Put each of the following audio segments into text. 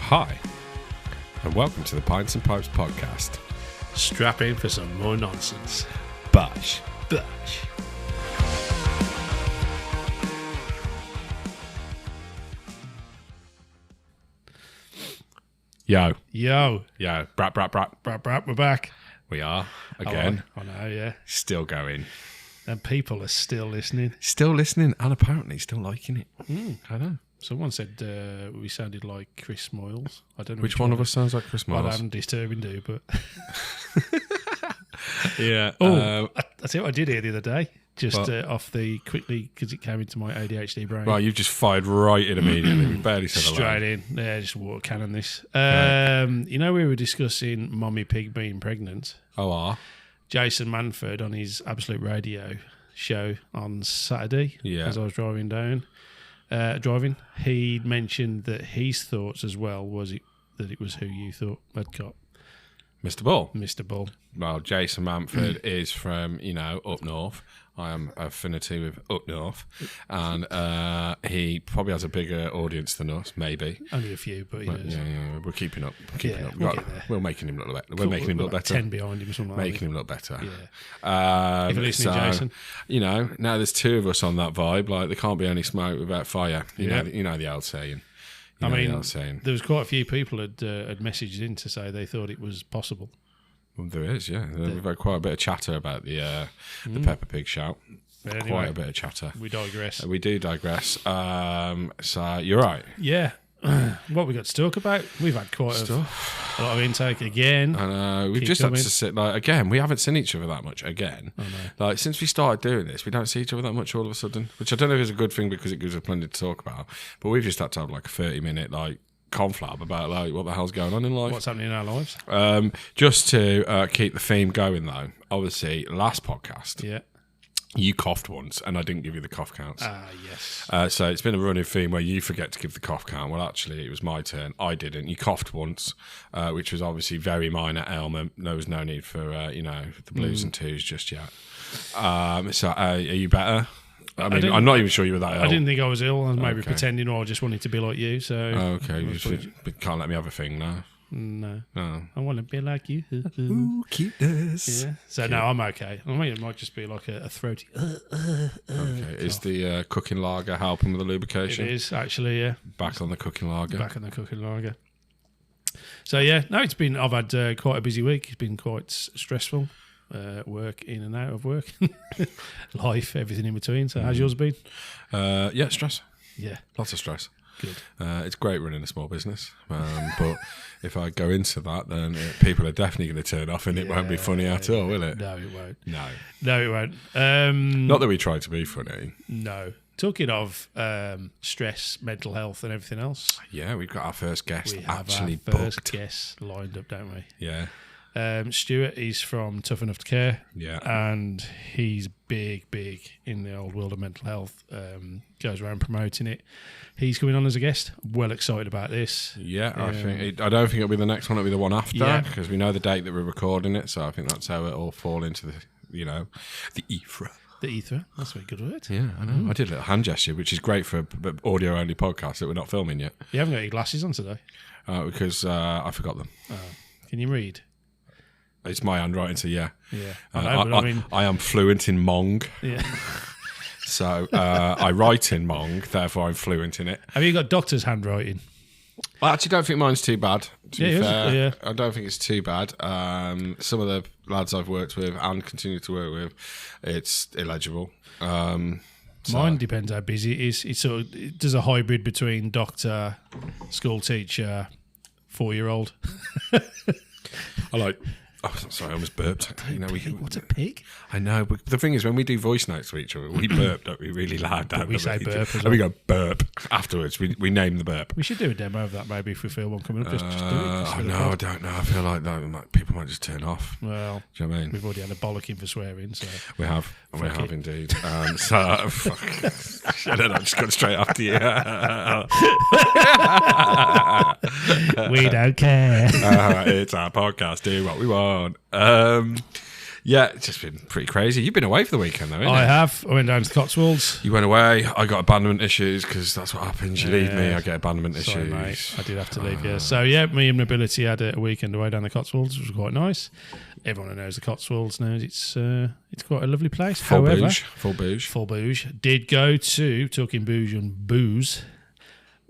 Hi, and welcome to the Pints and Pipes podcast. Strap in for some more nonsense. Bush. Yo. Brat. Brat, we're back. We are, again. I know, yeah. Still going. And people are still listening. Still listening and apparently still liking it. I know. Someone said we sounded like Chris Moyles. I don't know Which one of us sounds like Chris Well, I Miles? haven't disturbing do, but... Yeah. I tell you what I did here the other day. Just off the quickly, because it came into my ADHD brain. Right, you've just fired right in immediately. We barely said hello. Straight in. Yeah, just water cannon this. You know, we were discussing Mommy Pig being pregnant. Jason Manford on his Absolute Radio show on Saturday, as I was driving, he mentioned that his thoughts as well was that it was who you thought had got Mr. Bull. Mr. Bull. Well, Jason Manford is from, up north. I am affinity with up north. And he probably has a bigger audience than us, maybe. Only a few, but he does. Yeah, we're keeping up. We're making him look better. We're making him look better. 10 behind him or something Making him look better. Yeah. If you're listening, Jason. Now there's two of us on that vibe. Like, there can't be any smoke without fire. You know the old saying. There was quite a few people had messaged in to say they thought it was possible. Well, there is, yeah. We've had quite a bit of chatter about the Peppa Pig shout. Anyway, quite a bit of chatter. We digress. We do digress. So you're right. Yeah. What we got to talk about? We've had quite a lot of intake again. And we've just had to sit again. We haven't seen each other that much again. Oh, no. Like, since we started doing this, we don't see each other that much all of a sudden. Which I don't know if is a good thing because it gives us plenty to talk about. But we've just had to have like a 30-minute conflab about what the hell's going on in life. What's happening in our lives? Just to keep the theme going though. Obviously, last podcast. Yeah. You coughed once, and I didn't give you the cough counts. Yes. So it's been a running theme where you forget to give the cough count. Well, actually, it was my turn. I didn't. You coughed once, which was obviously very minor ailment. There was no need for the blues and twos just yet. So are you better? I mean, I'm not even sure you were that ill. I didn't think I was ill. I was maybe pretending, or I just wanted to be like you. So okay, you can't let me have a thing now. No. I want to be like you. Ooh, cuteness. Yeah. So no, I'm okay. I mean, it might just be like a throaty. Okay. Is the cooking lager helping with the lubrication? It is actually. Yeah. Back on the cooking lager. So yeah, no, I've had quite a busy week. It's been quite stressful. Work in and out of work, life, everything in between. So how's yours been? Stress. Yeah, lots of stress. Good. It's great running a small business, but if I go into that, then people are definitely going to turn off, and it won't be funny at all, will it? No, it won't. No, it won't. Not that we try to be funny. No. Talking of stress, mental health, and everything else. Yeah, we've got our first guest booked. First guest lined up, don't we? Yeah. Stuart is from Tough Enough to Care. Yeah. And he's big in the old world of mental health. Goes around promoting it. He's coming on as a guest. Well excited about this. Yeah, I don't think it'll be the next one. It'll be the one after because we know the date that we're recording it. So I think that's how it'll all fall into the ether. The ether. That's a very good word. Yeah, I know. I did a little hand gesture, which is great for an audio-only podcast that we're not filming yet. You haven't got your glasses on today? Because I forgot them. Can you read? It's my handwriting, so yeah. Yeah. I am fluent in Hmong. Yeah. So I write in Hmong, therefore I'm fluent in it. Have you got doctor's handwriting? I actually don't think mine's too bad, to be fair. Yeah. I don't think it's too bad. Some of the lads I've worked with and continue to work with, it's illegible. Mine depends how busy it is. It does a hybrid between doctor, school teacher, 4-year-old. Oh, sorry, I almost burped. What's a pig? I know, but the thing is, when we do voice notes to each other, we burp, don't we? Really loud. We say burp as well. And we go burp afterwards. We name the burp. We should do a demo of that maybe if we feel one coming up. Just do it. I don't know. I feel like that people might just turn off. Well, do you know what I mean? We've already had a bollocking for swearing, so we have. We have indeed. I don't know. Just got straight after you. We don't care. It's our podcast. Do what we want. Yeah, it's just been pretty crazy. You've been away for the weekend, though, I have. I went down to the Cotswolds. You went away. I got abandonment issues because that's what happens. You leave me, I get abandonment Sorry, issues. Mate. I did have to leave, yeah. So, yeah, me and Mobility had a weekend away down the Cotswolds, which was quite nice. Everyone who knows the Cotswolds knows it's quite a lovely place. Full bouge. Did go to, talking bouge and booze,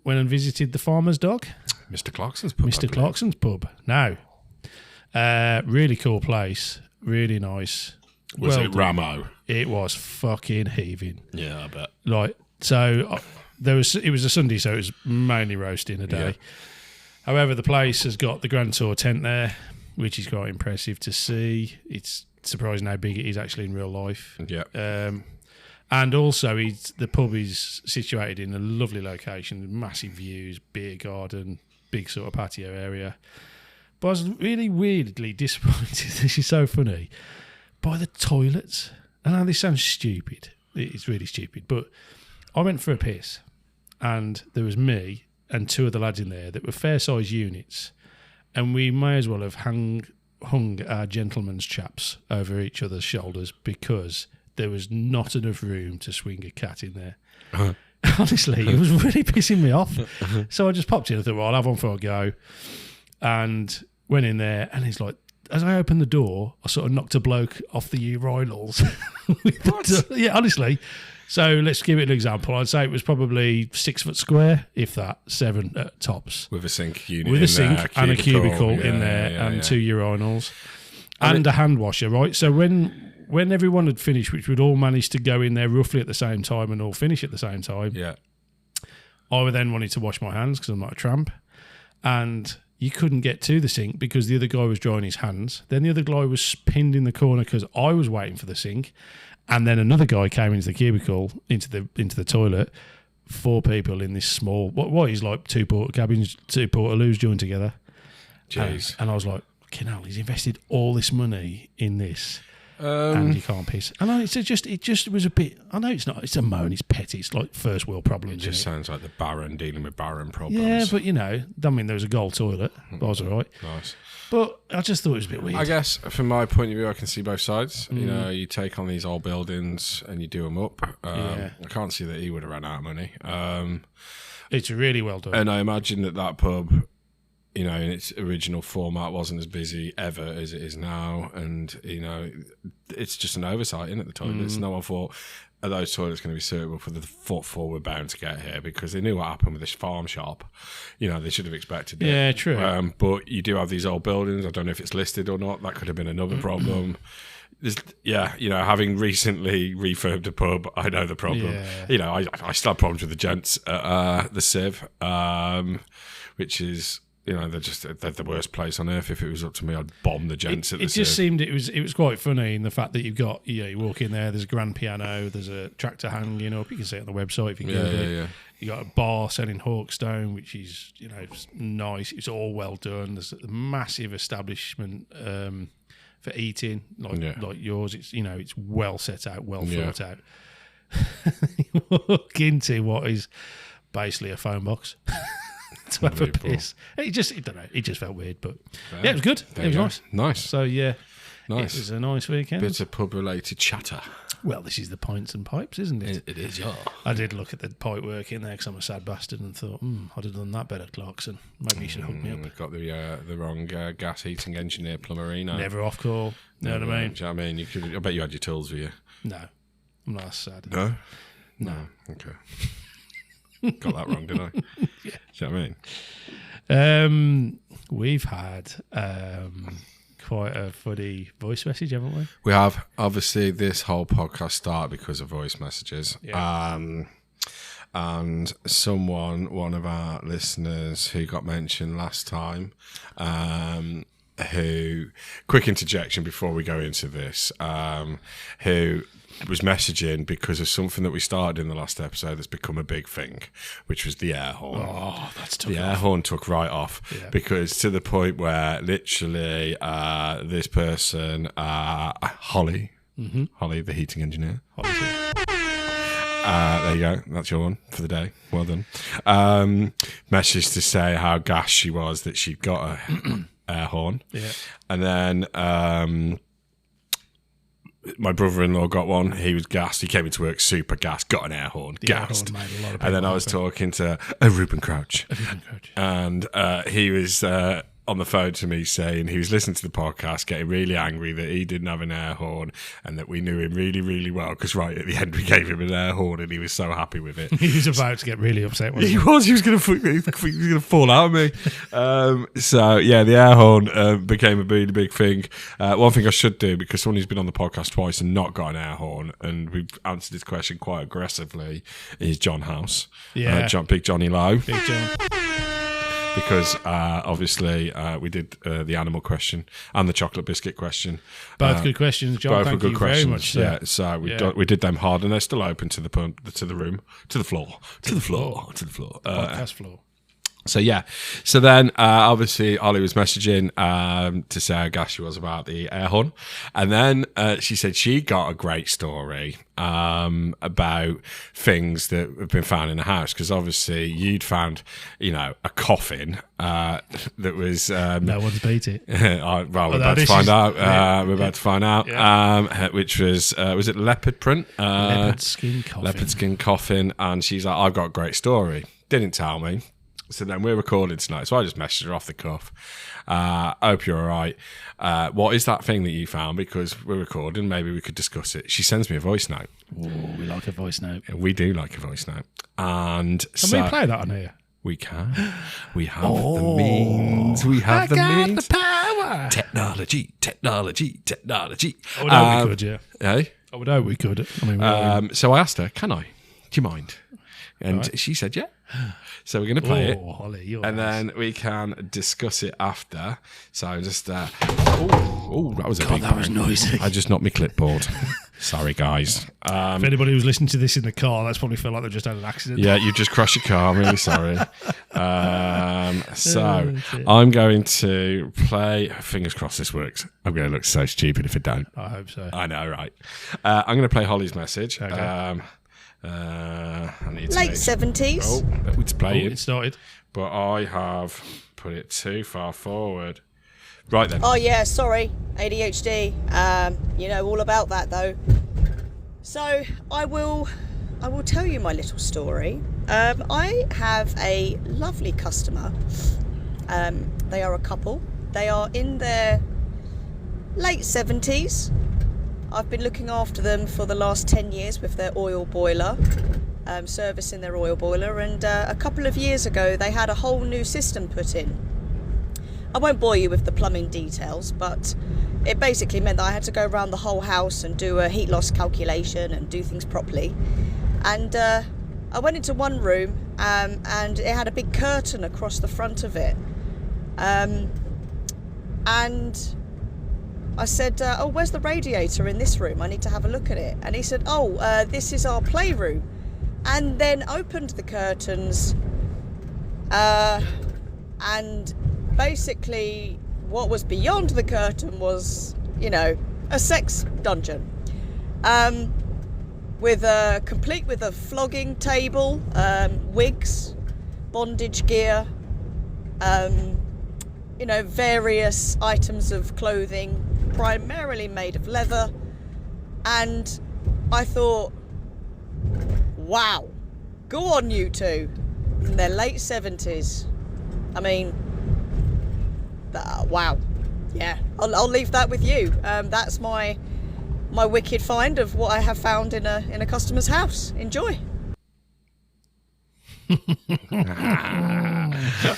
went and visited the farmer's dog. Mr. Clarkson's pub. Mr. Clarkson's pub. Now, really cool place. Really nice. Was it Ramo? It was fucking heaving. Yeah, I bet. Like, so it was a Sunday, so it was mainly roasting a day. Yeah. However, the place has got the Grand Tour tent there, which is quite impressive to see. It's surprising how big it is actually in real life. Yeah. And also, the pub is situated in a lovely location, massive views, beer garden, big sort of patio area. But I was really weirdly disappointed. This is so funny. By the toilets. I know this sounds stupid. It's really stupid. But I went for a piss, and there was me and two of the lads in there that were fair-sized units, and we may as well have hung our gentlemen's chaps over each other's shoulders because there was not enough room to swing a cat in there. Uh-huh. Honestly, it was really pissing me off. So I just popped in. I thought, well, I'll have one for a go. And went in there, and it's like, as I opened the door, I sort of knocked a bloke off the urinals. Yeah, honestly. So let's give it an example. I'd say it was probably 6 foot square, if that, 7 at tops. With a sink unit with in a sink there, and a cubicle in there, and 2 urinals. And a hand washer, right? So when everyone had finished, which we'd all managed to go in there roughly at the same time and all finish at the same time, I then wanted to wash my hands because I'm not a tramp. And you couldn't get to the sink because the other guy was drying his hands. Then the other guy was pinned in the corner because I was waiting for the sink. And then another guy came into the cubicle, into the toilet. 4 people in this small, what is like 2 porta cabins, 2 portaloos joined together. Jeez. And I was like, fucking hell, he's invested all this money in this. And you can't piss. I know it just was a bit. I know it's not. It's a moan. It's petty. It's like first world problems. It just sounds like the Baron dealing with Baron problems. Yeah, but I mean, there was a gold toilet. But I was all right. Nice. But I just thought it was a bit weird. I guess from my point of view, I can see both sides. You know, you take on these old buildings and you do them up. I can't see that he would have run out of money. It's really well done. And I imagine that pub, in its original format, wasn't as busy ever as it is now. And, it's just an oversight in at the toilets. No one thought, are those toilets going to be suitable for the footfall we're bound to get here? Because they knew what happened with this farm shop. They should have expected it. Yeah, true. But you do have these old buildings. I don't know if it's listed or not. That could have been another problem. Having recently refurbed a pub, I know the problem. Yeah. I still have problems with the gents at the Civ, which is... they're the worst place on earth. If it was up to me, I'd bomb the gents at the Civ. It just seemed it was quite funny in the fact that you've got, you walk in there, there's a grand piano, there's a tractor hanging up, you can see it on the website if you Google it. Yeah. You got a bar selling Hawkstone, which is, nice. It's all well done. There's a massive establishment for eating, like yours. It's, it's well set out, well thought out. You walk into what is basically a phone box. To have a piss. It just felt weird, but it was good. It was nice. Nice. So nice. It was a nice weekend. Bit of pub-related chatter. Well, this is the pints and pipes, isn't it? It is, yeah. I did look at the pipe work in there because I'm a sad bastard and thought, I'd have done that better, Clarkson. Maybe you should hook me up. We've got the wrong gas heating engineer, Plumberino. Never off call. Know what I mean? Do you know what I mean? I bet you had your tools with you. No, I'm not sad. No? No. Okay. Got that wrong, didn't I? Yeah. Do you know what I mean? We've had quite a funny voice message, haven't we? We have. Obviously, this whole podcast started because of voice messages. Yeah. And one of our listeners who got mentioned last time, quick interjection before we go into this, who was messaging because of something that we started in the last episode that's become a big thing, which was the air horn. Oh, that's took the off. Air horn took right off because to the point where literally this person, Holly, Holly, the heating engineer. There you go. That's your one for the day. Well done. Messaged to say how gassed she was that she'd got a air horn. Yeah. And then my brother-in-law got one. He was gassed. He came into work super gassed, got an air horn, gassed. And then I was talking to Ruben Crouch. And he was on the phone to me saying he was listening to the podcast, getting really angry that he didn't have an air horn and that we knew him really, really well because right at the end we gave him an air horn and he was so happy with it. He was about to get really upset. He was going to fall out of me. So yeah, the air horn became a really big thing. One thing I should do, because someone who's been on the podcast twice and not got an air horn, and we've answered this question quite aggressively, is John House. Yeah, Big Johnny Lowe. Big John. Because obviously we did the animal question and the chocolate biscuit question. Both good questions, John. Thank you very much. Yeah, so we did them hard, and they're still open to the floor. Podcast floor. So yeah, so then obviously Ollie was messaging to say how gash she was about the air horn, and then she said she got a great story about things that have been found in the house, because obviously you'd found, a coffin that was no one's beat it. Well, we're about to find out. We're about to find out. Which was it leopard print? Leopard skin coffin. Leopard skin coffin, and she's like, I've got a great story. Didn't tell me. So then we're recording tonight, so I just messaged her off the cuff. Hope you're all right. What is that thing that you found? Because we're recording, maybe we could discuss it. She sends me a voice note. Oh, we like a voice note. We do like a voice note. And can we play that on here? We can. We have the means. We have the means. The power. Technology. I would hope we could, yeah. Eh? I would hope we could. I mean, so I asked her, can I? Do you mind? And she said, yeah. So we're going to play it, Holly, and then we can discuss it after. So I'm just, that was a big that was noisy. I just knocked my clipboard. Sorry, guys. If anybody was listening to this in the car, that's probably feel like they've just had an accident. Yeah, you just crashed your car. I'm really sorry. So I'm going to play. Fingers crossed this works. I'm going to look so stupid if it don't. I hope so. I know, right? I'm going to play Holly's message. Okay. Late 70s. Oh, it's playing. It started. But I have put it too far forward. Right then. Oh yeah, sorry, ADHD. You know all about that though. So I will tell you my little story. I have a lovely customer. They are a couple. They are in their late 70s. I've been looking after them for the last 10 years with their oil boiler, servicing their oil boiler, and a couple of years ago they had a whole new system put in. I won't bore you with the plumbing details, but it basically meant that I had to go around the whole house and do a heat loss calculation and do things properly. And I went into one room and it had a big curtain across the front of it. And I said, oh, where's the radiator in this room? I need to have a look at it. And he said, oh, this is our playroom. And then opened the curtains. And basically what was beyond the curtain was, a sex dungeon. Complete with a flogging table, wigs, bondage gear, various items of clothing, primarily made of leather. And I thought, wow, go on you two, in their late 70s. I mean, wow. Yeah, I'll leave that with you. That's my wicked find of what I have found in a customer's house. Enjoy.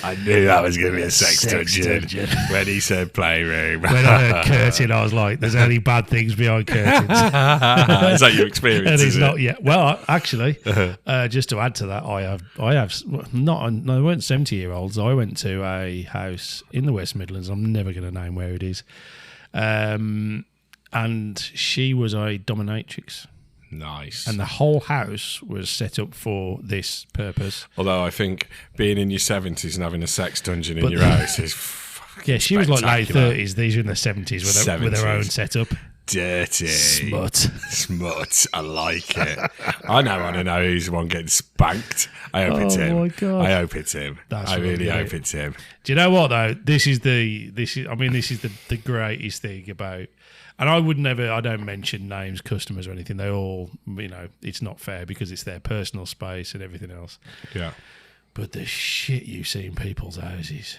I knew that was going to be a sex dungeon when he said playroom. When I heard curtain, I was like, there's only bad things behind curtains. Is that your experience? And it's not yet. Well, actually, just to add to that, I have they weren't 70-year-olds. I went to a house in the West Midlands. I'm never going to name where it is. And she was a dominatrix. Nice. And the whole house was set up for this purpose. Although I think being in your 70s and having a sex dungeon in your house is yeah, she was like late 30s. These are in the 70s with her own setup. Dirty. Smut. I like it. I want to know who's the one getting spanked. I hope it's him. Oh my God. I hope it's him. I really hope it's him. Do you know what though? This is the greatest thing about And I don't mention names, customers or anything. They all, it's not fair because it's their personal space and everything else. Yeah. But the shit you see in people's houses.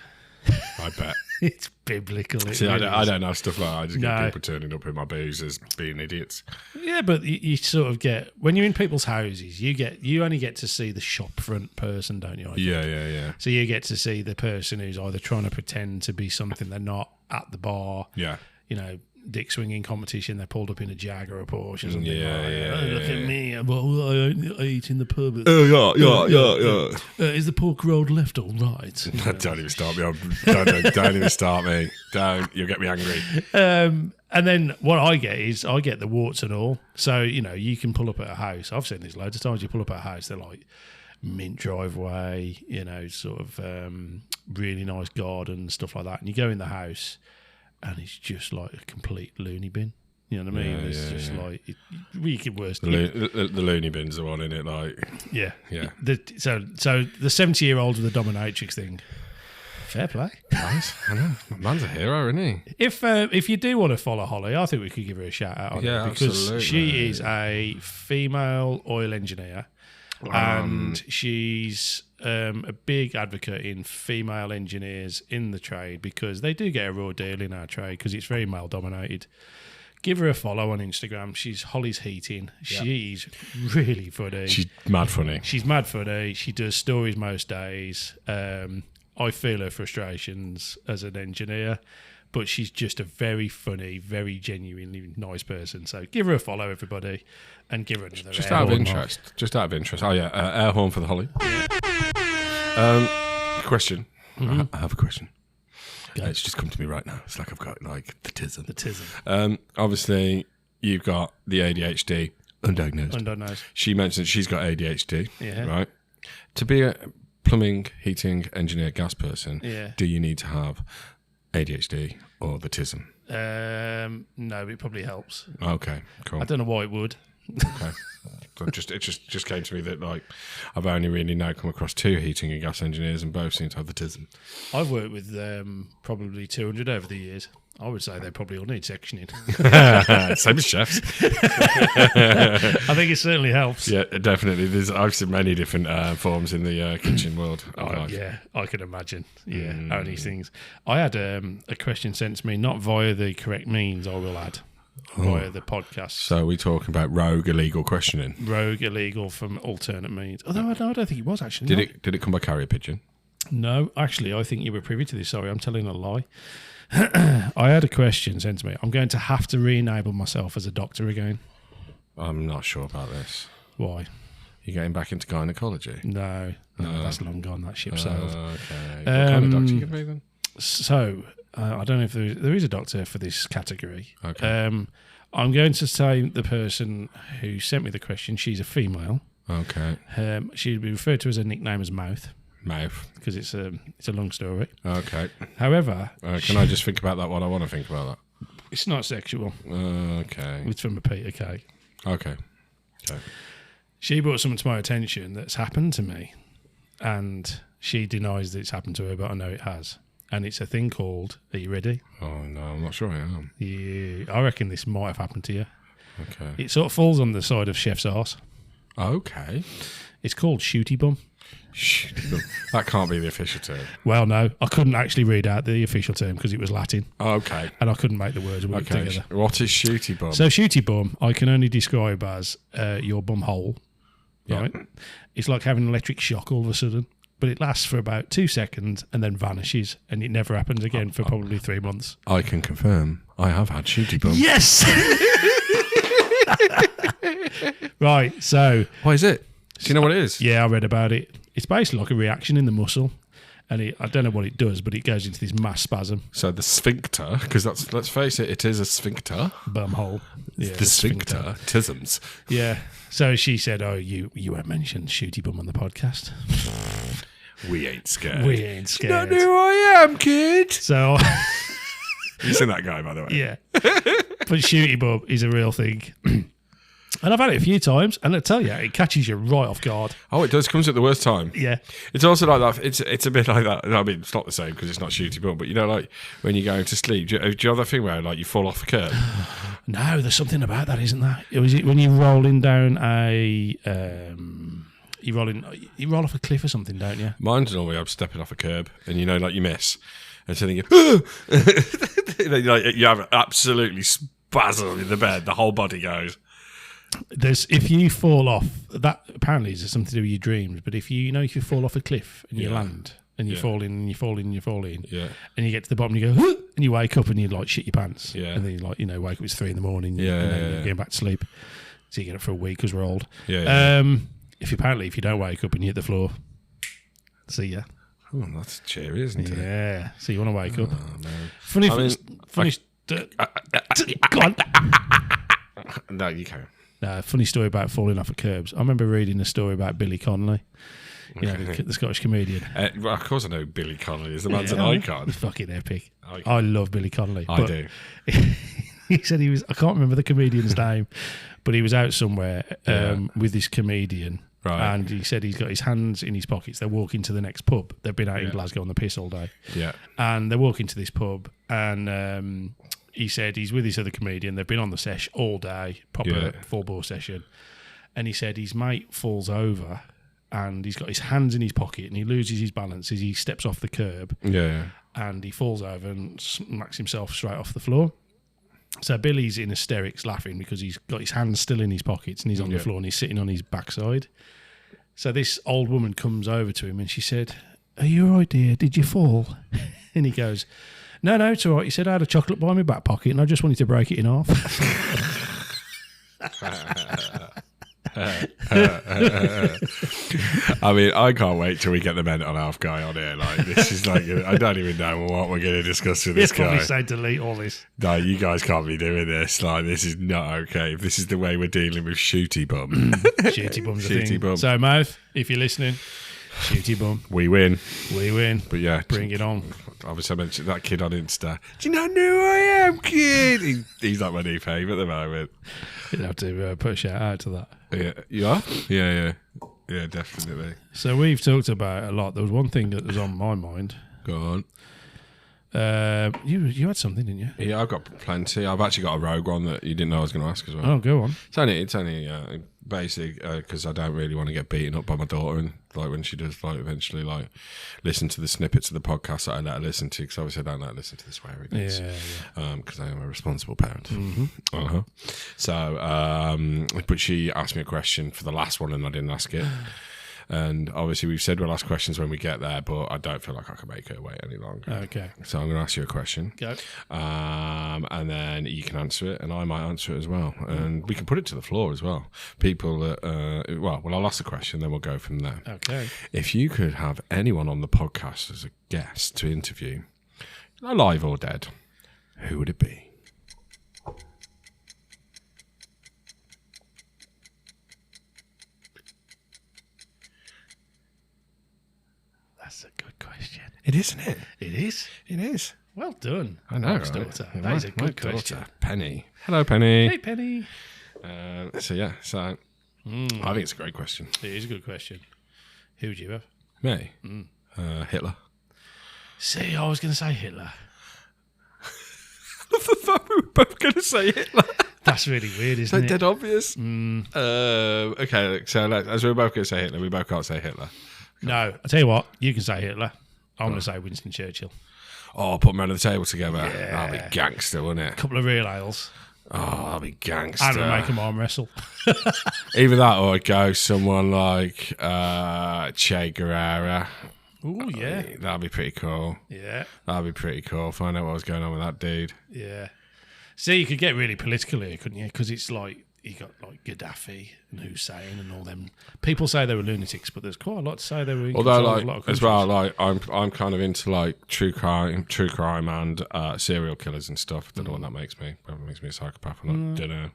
I bet. It's biblical. See, I don't have stuff like that. I just get people turning up in my boozers being idiots. Yeah, but you sort of get, when you're in people's houses, you only get to see the shop front person, don't you? Yeah. So you get to see the person who's either trying to pretend to be something they're not at the bar. Yeah. Dick swinging competition, they're pulled up in a Jag or a Porsche or something. Look at me. I eat in the pub. Yeah. Is the pork rolled left or right? Don't even start me. Don't even start me. Don't. You'll get me angry. And then what I get the warts and all. So, you can pull up at a house. I've seen this loads of times. You pull up at a house, they're like mint driveway, sort of really nice garden, stuff like that. And you go in the house, and it's just like a complete loony bin. You know what I mean? It's just like, you get worse. The loony bin's the one in it, like. Yeah. Yeah. So the 70-year-old with the dominatrix thing. Fair play. Nice. I know. Man's a hero, isn't he? If you do want to follow Holly, I think we could give her a shout out on it because absolutely. she is a female oil engineer. And she's a big advocate in female engineers in the trade because they do get a raw deal in our trade because it's very male dominated. Give her a follow on Instagram. She's Holly's Heating. She's really funny. She's mad funny. She's mad funny. She does stories most days. I feel her frustrations as an engineer, but she's just a very funny, very genuinely nice person. So give her a follow, everybody, and give her another Just out of interest. Oh, yeah. Air horn for the Holly. Question. I have a question. It's just come to me right now. It's like I've got the tism. Obviously, you've got the ADHD undiagnosed. She mentioned she's got ADHD. Yeah. Right. To be a plumbing, heating, engineer, gas person, do you need to have ADHD or the tism? No, it probably helps. Okay, cool. I don't know why it would. Okay. So it just came to me that I've only really now come across 2 heating and gas engineers and both seem to have the tism. I've worked with probably 200 over the years. I would say they probably all need sectioning. Same as chefs. I think it certainly helps. Yeah, definitely. I've seen many different forms in the kitchen world. Yeah, I can imagine. Yeah, how these things. I had a question sent to me, not via the correct means, I will add. Via the podcast. So we're talking about rogue illegal questioning. Rogue illegal from alternate means. Although I don't think it was actually. Did it come by carrier pigeon? No, actually, I think you were privy to this. Sorry, I'm telling a lie. I had a question sent to me. I'm going to have to re-enable myself as a doctor again. I'm not sure about this. Why? You're getting back into gynecology? No, that's long gone. That ship sailed. Okay. What kind of doctor you can be then? So, I don't know if there is a doctor for this category. Okay. I'm going to say the person who sent me the question, she's a female. Okay. She'd be referred to as a nickname as Mouth. Mouth. Because it's a long story. Okay. However... can I just think about that while I want to think about that? It's not sexual. Okay. It's from a Peter K. Okay. She brought something to my attention that's happened to me. And she denies that it's happened to her, but I know it has. And it's a thing called... Are you ready? Oh, no, I'm not sure I am. Yeah, I reckon this might have happened to you. Okay. It sort of falls on the side of chef's arse. Okay. It's called shooty bum. That can't be the official term. Well, no, I couldn't actually read out the official term because it was Latin. Okay. And I couldn't make the words work together. What is shooty bum? So shooty bum, I can only describe as your bum hole, right? Yeah. It's like having an electric shock all of a sudden, but it lasts for about 2 seconds and then vanishes, and it never happens again for probably 3 months. I can confirm I have had shooty bum. Yes! Right, so... What is it? Do you know what it is? Yeah, I read about it. It's basically like a reaction in the muscle, and I don't know what it does, but it goes into this mass spasm. So the sphincter, because let's face it, it is a sphincter. Bum hole. Yeah, the sphincter. Tisms. Yeah. So she said, "Oh, you won't mention shooty bum on the podcast." We ain't scared. We ain't scared. Not who I am, kid. So you seen that guy, by the way? Yeah. But shooty bum is a real thing. And I've had it a few times, and I tell you, it catches you right off guard. Oh, it does. Comes at the worst time. Yeah. It's also like that. It's a bit like that. I mean, it's not the same because it's not shooty bum, but you know, like when you're going to sleep, do you have that thing where like you fall off the curb No, there's something about that, isn't there? Was it when you're rolling down you roll off a cliff or something, don't you? Mine's normally I'm stepping off a curb, and like you miss, and so then you have absolutely spasm in the bed. The whole body goes. If you fall off, that apparently is something to do with your dreams. But if you fall off a cliff and you land and you fall in and you fall in and you fall in, and you get to the bottom, you go and you wake up and you like shit your pants, and then you wake up, it's 3 a.m, and then you're going back to sleep, so you get up for a week because we're old. If you don't wake up and you hit the floor, see ya. Oh, that's cheery, isn't it? Yeah. So you want to wake up? No. Funny. Go on. No, you can't. Funny story about falling off at curbs. I remember reading a story about Billy Connolly, the Scottish comedian. Well, of course I know Billy Connolly. The man's an icon. He's fucking epic. I love Billy Connolly. I do. He said I can't remember the comedian's name, but he was out somewhere with this comedian. Right. And he said he's got his hands in his pockets. They're walking to the next pub. They've been out in Glasgow on the piss all day. Yeah. And they're walking to this pub, and he said he's with this other comedian. They've been on the sesh all day, proper full-bore session. And he said his mate falls over, and he's got his hands in his pocket, and he loses his balance as he steps off the curb. Yeah. And he falls over and smacks himself straight off the floor. So Billy's in hysterics laughing because he's got his hands still in his pockets and he's on the floor and he's sitting on his backside. So this old woman comes over to him and she said, "Are you all right, dear? Did you fall?" And he goes, No, it's all right. He said, "I had a chocolate bar in my back pocket and I just wanted to break it in half." I mean, I can't wait till we get the mental health guy on here. Like, this is like, I don't even know what we're going to discuss with this guy. Probably say delete all this. No, you guys can't be doing this. Like, this is not okay. If this is the way we're dealing with shooty bum, shooty bum's a thing. So, Mouth, if you're listening, shooty bum, we win. But yeah, bring it on. Obviously, I mentioned that kid on Insta. Do you not know who I am, kid? He's like my new fave at the moment. You'd have to put a shout out to that. Yeah, you are? Yeah, definitely. So we've talked about a lot. There was one thing that was on my mind. Go on. You had something, didn't you? Yeah, I've got plenty. I've actually got a rogue one that you didn't know I was going to ask as well. Oh, go on. It's only basic because I don't really want to get beaten up by my daughter, and like when she does like eventually like listen to the snippets of the podcast that I let her listen to, because obviously I don't let her listen to the swearing bits. Because I am a responsible parent. Mm-hmm. So, but she asked me a question for the last one, and I didn't ask it. And obviously we've said we'll ask questions when we get there, but I don't feel like I can make her wait any longer. Okay. So I'm going to ask you a question. Go. And then you can answer it, and I might answer it as well. And we can put it to the floor as well. People that, I'll ask the question, then we'll go from there. Okay. If you could have anyone on the podcast as a guest to interview, alive or dead, who would it be? That's a good question. It is, isn't it? It is. It is. Well done. I know, right? Daughter. That is a good question. Daughter, Penny. Hello, Penny. Hey, Penny. I think it's a great question. It is a good question. Who would you have? Me? Hitler. See, I was going to say Hitler. What the fuck? We were both going to say Hitler. That's really weird, isn't it? Dead obvious. Okay, so as we're both going to say Hitler, we both can't say Hitler. No, I'll tell you what, you can say Hitler. I'm going to say Winston Churchill. Oh, put them around the table together. Yeah. That'd be gangster, wouldn't it? A couple of real ales. Oh, that'd be gangster. And make them arm wrestle. Either that or I'd go someone like Che Guevara. Oh, yeah. That'd be pretty cool. Yeah. That'd be pretty cool. Find out what was going on with that dude. Yeah. See, you could get really political here, couldn't you? Because it's like, you got like Gaddafi and Hussein and all them. People say they were lunatics, but there's quite a lot to say they were in Although, control of a lot of as well, like I'm kind of into like true crime and serial killers and stuff. I don't know what that makes me. Probably makes me a psychopath. I don't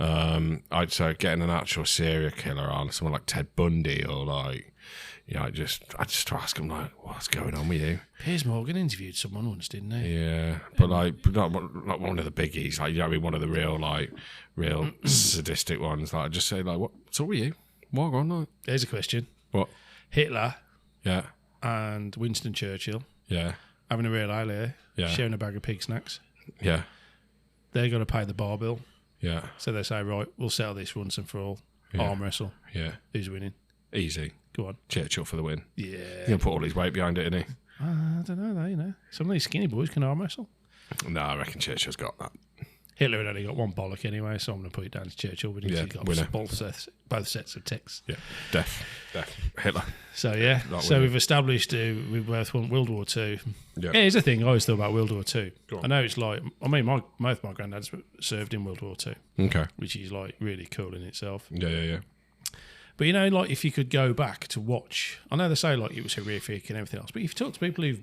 know. I'd say getting an actual serial killer on, someone like Ted Bundy or like. I just ask him like, what's going on with you? Piers Morgan interviewed someone once, didn't he? Yeah, but not one of the biggies. Like, you know what I mean? One of the real sadistic ones. Like, I just say like, what's up with you? What going on? There's a question. What? Hitler. Yeah. And Winston Churchill. Yeah. Having a real ale here. Yeah. Sharing a bag of pig snacks. Yeah. they're going to pay the bar bill. Yeah. So they say, right, we'll settle this once and for all. Yeah. Arm wrestle. Yeah. Who's winning? Easy. Go on. Churchill for the win. Yeah. He's going to put all his weight behind it, isn't he? I don't know, though, you know. Some of these skinny boys can arm wrestle. No, I reckon Churchill's got that. Hitler had only got one bollock anyway, so I'm going to put it down to Churchill. But he's got both sets of ticks. Yeah, def. Hitler. So, yeah. So we've established we both want World War II. Yeah. Here's the thing I always thought about World War II. I know it's like, I mean, both my granddads served in World War II. Okay. Which is like really cool in itself. Yeah. But, you know, like if you could go back to watch, I know they say like it was horrific and everything else, but if you talk to people who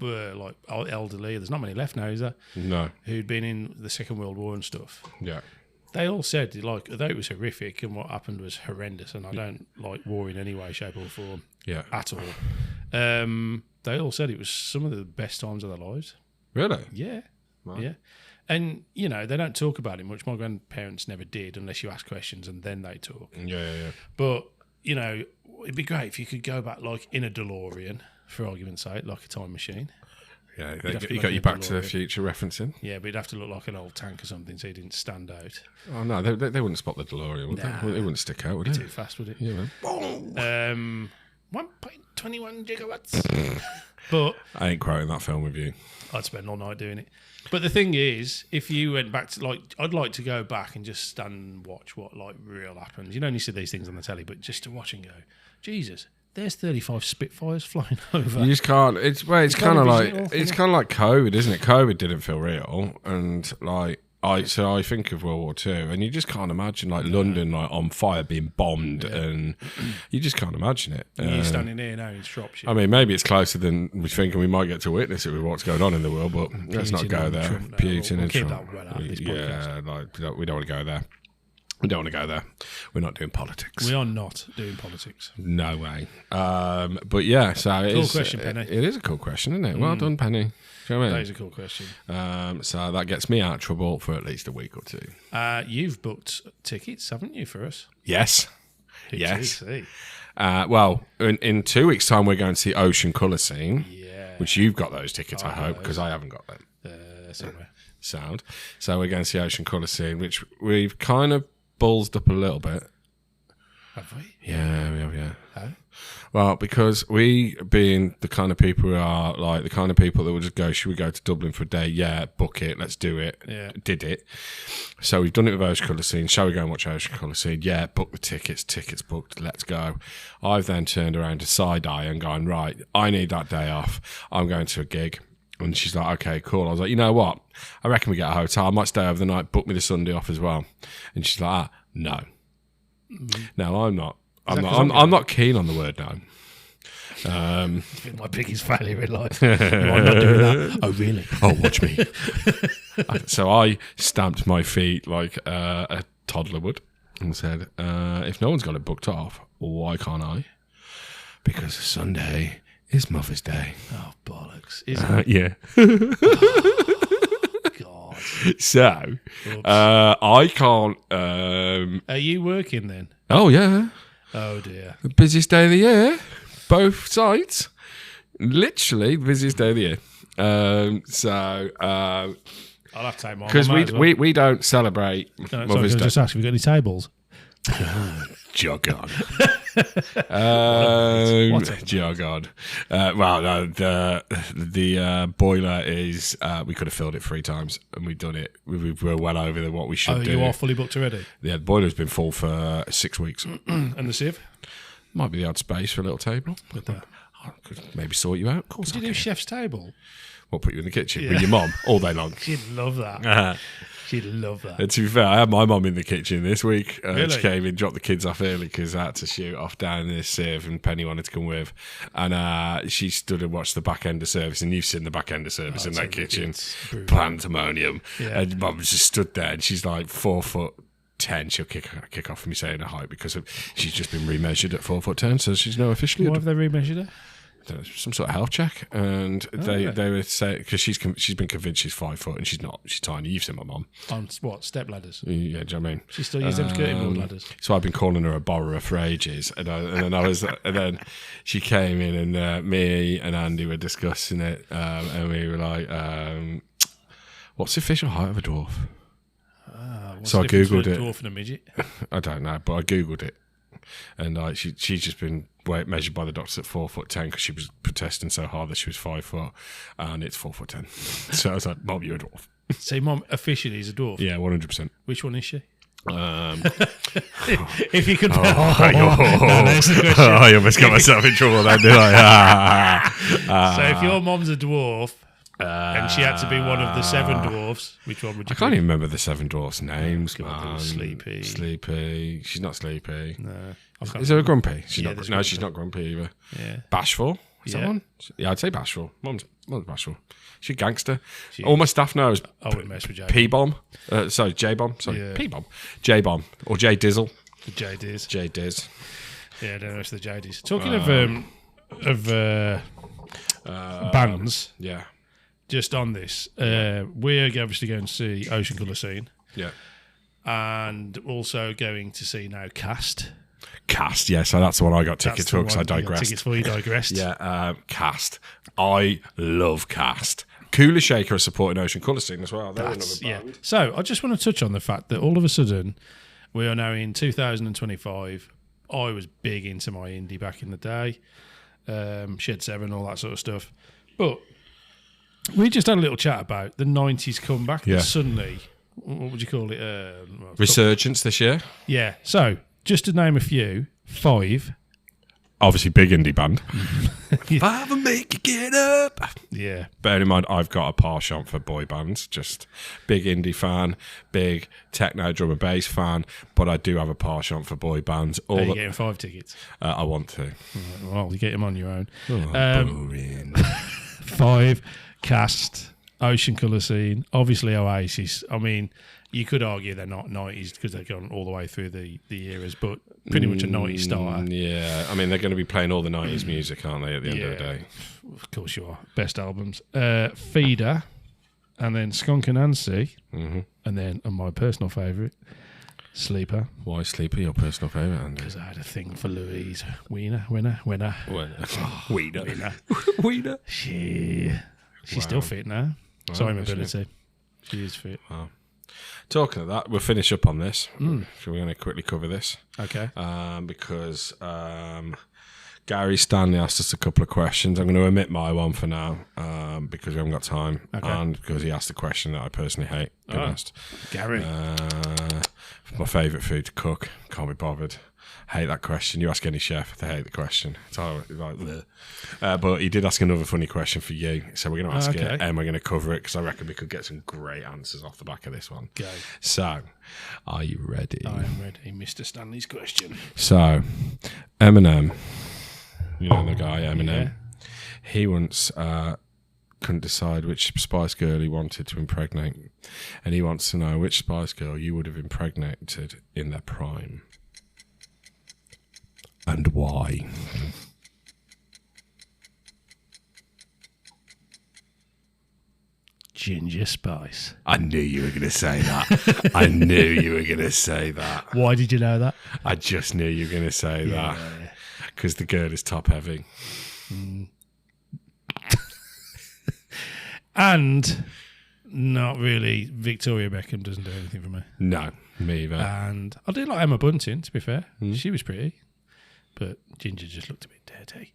were like elderly, there's not many left now, is there? No. Who'd been in the Second World War and stuff. Yeah. They all said, like, although it was horrific and what happened was horrendous, and I don't like war in any way, shape, or form at all. They all said it was some of the best times of their lives. Really? Yeah. Wow. Yeah. And, you know, they don't talk about it much. My grandparents never did unless you ask questions and then they talk. Yeah. But, you know, it'd be great if you could go back, like, in a DeLorean, for argument's sake, like a time machine. Yeah, you got your Back to the Future referencing. Yeah, but it'd have to look like an old tank or something so he didn't stand out. Oh, no, they wouldn't spot the DeLorean, would they? It wouldn't stick out, would it? Too fast, would it? Yeah, man. 1.21 gigawatts. But I ain't quoting that film with you. I'd spend all night doing it. But the thing is, if you went back to, like, I'd like to go back and just stand and watch what, like, real happens. You don't need to see these things on the telly, but just to watch and go, Jesus, there's 35 Spitfires flying over. You just can't. It's kind of like COVID, isn't it? COVID didn't feel real, and like I think of World War II, and you just can't imagine like London like on fire being bombed, and you just can't imagine it. You're standing here now in Shropshire. I mean, maybe it's closer than we think, and we might get to witness it with what's going on in the world, but let's not go there. Putin and Trump. Trump. That well out of this podcast. Like we don't want to go there. We don't want to go there. We're not doing politics. We are not doing politics. No way. But yeah, so it cool is, question, Penny. It is a cool question, isn't it? Well done, Penny. Do you know what I mean? That is a cool question. So that gets me out of trouble for at least a week or two. You've booked tickets, haven't you, for us? Yes. Yes. Well, in 2 weeks' time, we're going to see Ocean Colour Scene, which you've got those tickets, I hope, because I haven't got them. Somewhere. Sound. So we're going to see Ocean Colour Scene, which we've kind of ballsed up a little bit. Have we? Yeah, we have, yeah. How? Well, because we, being the kind of people who are like the kind of people that would just go, should we go to Dublin for a day? Yeah, book it, let's do it. Yeah. Did it. So we've done it with Ocean Colour Scene. Shall we go and watch Ocean Colour Scene? Yeah, book the tickets booked, let's go. I've then turned around to Side-Eye and gone, right, I need that day off. I'm going to a gig. And she's like, okay, cool. I was like, you know what? I reckon we get a hotel. I might stay over the night, book me the Sunday off as well. And she's like, no. No, I'm not. I'm not keen on the word no. It's been my biggest failure in life. No, I'm not doing that. Oh, really? Oh, watch me. So I stamped my feet like a toddler would and said, if no one's got it booked off, why can't I? Because Sunday is Mother's Day. Oh, bollocks. Is it? Yeah. Oh, God. So, I can't... Are you working then? Oh, yeah. Oh, dear. The busiest day of the year. Both sides. Literally the busiest day of the year. I'll have to take mine. Because we don't celebrate Mother's Day. Just ask, have you got any tables? Jog on. Jog on. Well, no, the boiler is, we could have filled it 3 times and we've done it. We were well over what we should do. You are fully booked already? Yeah, the boiler's been full for 6 weeks. And the sieve? Might be the odd space for a little table. With that. I could maybe sort you out. Of course, Did you do chef's table? We'll put you in the kitchen with your mum all day long. She'd love that. She'd love that. And to be fair, I had my mum in the kitchen this week. Really? She came in, dropped the kids off early because I had to shoot off down this sieve and Penny wanted to come with. And she stood and watched the back end of service. And you've seen the back end of service in that kitchen. Pandemonium. Yeah. And mum just stood there and she's like 4'10". She'll kick off from me saying her height because she's just been remeasured at 4'10", so she's now officially... Why have they remeasured her? Some sort of health check, and they would say, because she's been convinced she's 5 foot and she's not, she's tiny. You've seen my mum On what, step ladders? Yeah, do you know what I mean? She still uses them skirting board ladders. So I've been calling her a borrower for ages, and then she came in and me and Andy were discussing it, and we were like, What's the official height of a dwarf? So I googled it. Dwarf and a midget. I don't know, but I googled it, and she's just been measured by the doctors at 4'10" because she was protesting so hard that she was 5 foot, and it's 4'10". So I was like, "Mom, you're a dwarf." So Mom officially is a dwarf. Yeah, 100%. Which one is she? If you could, no, there's the question. I almost got myself in trouble then, did I? So if your mom's a dwarf. And she had to be one of the 7 dwarfs. Which one would you? I can't even remember the 7 dwarfs' names. God, Sleepy. She's not sleepy. No. Is there a grumpy? She's not grumpy either. Yeah. Bashful. Is that one? Yeah, I'd say bashful. Mom's bashful. She's a gangster. All my staff knows. I wouldn't mess with J. P-bomb. Sorry, J-bomb. Sorry, yeah. P-bomb. J-bomb or J-dizzle. The J-diz. J-diz. Yeah, I don't know if it's the J-diz. Talking of bands. Yeah. Just on this, we're obviously going to see Ocean Colour Scene. Yeah. And also going to see now Cast. Cast, yeah. So that's the one I got tickets for because I digressed. Tickets for you digressed. Yeah, Cast. I love Cast. Cooler Shaker are supporting Ocean Colour Scene as well. They're another band. So I just want to touch on the fact that all of a sudden we are now in 2025. I was big into my indie back in the day. Shed 7, all that sort of stuff. But we just had a little chat about the 90s comeback. Yeah. Suddenly, what would you call it? Resurgence this year. Yeah. So, just to name a few, 5. Obviously, big indie band. 5 will make you get up. Yeah. Bear in mind, I've got a penchant for boy bands. Just big indie fan, big techno drum and bass fan, but I do have a penchant for boy bands. Are you getting 5 tickets? I want to. Well, you get them on your own. Boring. 5. Cast, Ocean Colour Scene, obviously Oasis. I mean, you could argue they're not 90s because they've gone all the way through the eras, but pretty much a 90s starter. Yeah, I mean, they're going to be playing all the 90s music, aren't they, at the end of the day? Of course you are. Best albums. Feeder, and then Skunk and Nancy, and then, my personal favourite, Sleeper. Why Sleeper, your personal favourite, Andy? Because I had a thing for Louise. Winner. Wiener. She's still fit now. Sorry, mobility. She is fit. Wow. Talking of that, we'll finish up on this. So we're going to quickly cover this. Okay. Because Gary Stanley asked us a couple of questions. I'm going to omit my one for now because we haven't got time. Okay. And because he asked a question that I personally hate. Gary. My favourite food to cook. Can't be bothered. Hate that question. You ask any chef, they hate the question. It's all like, but he did ask another funny question for you, so we're going to ask it and we're going to cover it because I reckon we could get some great answers off the back of this one. Go. So, are you ready? I am ready, Mr. Stanley's question. So, Eminem, you know the guy Eminem. Yeah. He once couldn't decide which Spice Girl he wanted to impregnate, and he wants to know which Spice Girl you would have impregnated in their prime. And why? Ginger Spice. I knew you were going to say that. I knew you were going to say that. Why did you know that? I just knew you were going to say that. Because the girl is top heavy. And not really. Victoria Beckham doesn't do anything for me. No, me either. And I do like Emma Bunting, to be fair. She was pretty. But Ginger just looked a bit dirty.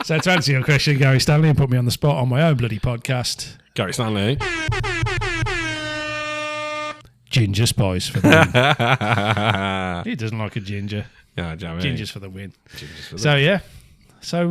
So to answer your question, Gary Stanley, and put me on the spot on my own bloody podcast. Gary Stanley. Ginger Spice for the win. He doesn't like a ginger. Yeah, Ginger's for the win. So,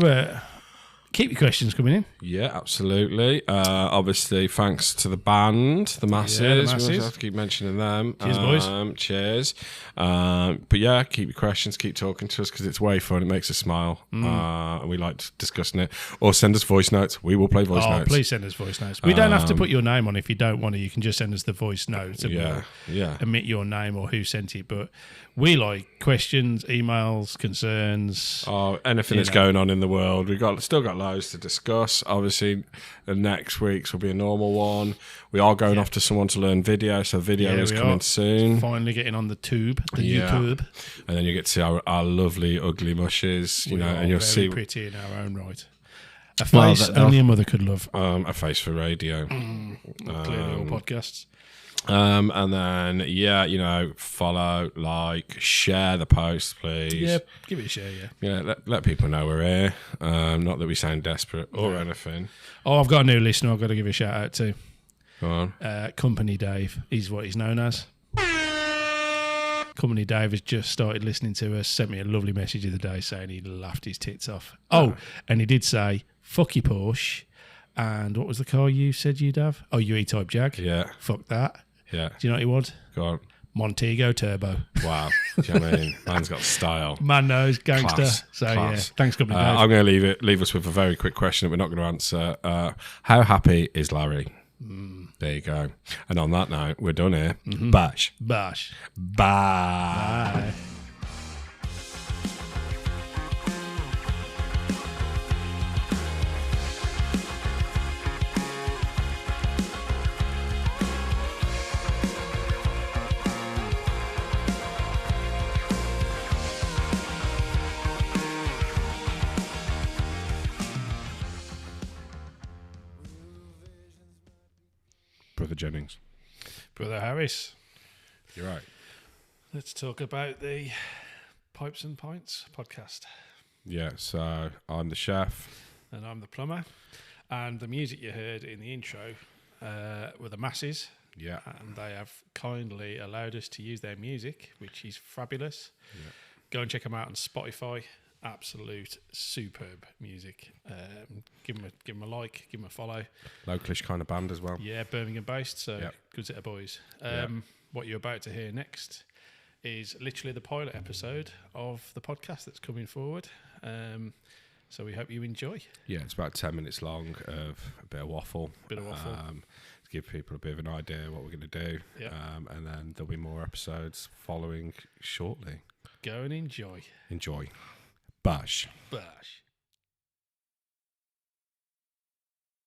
keep your questions coming in. Yeah, absolutely. Obviously, thanks to the band, the Masses. We have to keep mentioning them. Cheers, boys. Cheers. But yeah, keep your questions, keep talking to us because it's way fun. It makes us smile. And we like discussing it. Or send us voice notes. We will play voice notes. Please send us voice notes. We don't have to put your name on if you don't want to. You can just send us the voice notes. And we'll omit your name or who sent it. But we like questions, emails, concerns. Anything that's going on in the world. We've still got loads to discuss. Obviously, the next week's will be a normal one. We are going off to someone to learn video, so video is coming soon. Finally getting on the tube, YouTube. And then you get to see our lovely, ugly mushes, and you'll see pretty in our own right. A face only a mother could love. A face for radio. Clearly all podcasts. And then, follow, like, share the post, please. Yeah, give it a share, Yeah, let people know we're here. Not that we sound desperate or anything. Oh, I've got a new listener I've got to give a shout out to. Go on. Company Dave. He's what he's known as. Company Dave has just started listening to us, sent me a lovely message the other day saying he laughed his tits off. Oh, and he did say, fuck your Porsche. And what was the car you said you'd have? Oh, your E-Type Jag. Yeah. Fuck that. Yeah. Do you know what he wants? Go on. Montego Turbo. Wow. Do you know what I mean? Man's got style. Man knows, gangster. Class. So, Class. yeah. Thanks, Company Dave. I'm going to leave us with a very quick question that we're not going to answer. How happy is Larry? There you go. And on that note, we're done here. Mm-hmm. Bash. Bash. Bye. Bye. Brother Jennings. Brother Harris. You're right. Let's talk about the Pipes and Pints podcast. Yeah, so I'm the chef. And I'm the plumber. And the music you heard in the intro were the Masses. Yeah. And they have kindly allowed us to use their music, which is fabulous. Yeah. Go and check them out on Spotify. Absolute superb music. Give them a like, give them a follow. Localish kind of band as well. Yeah, Birmingham based, so good set of boys. What you're about to hear next is literally the pilot episode of the podcast that's coming forward. So we hope you enjoy. Yeah, it's about 10 minutes long of a bit of waffle. To give people a bit of an idea what we're going to do. Yep. And then there'll be more episodes following shortly. Go and enjoy. Enjoy. Bash. Bash.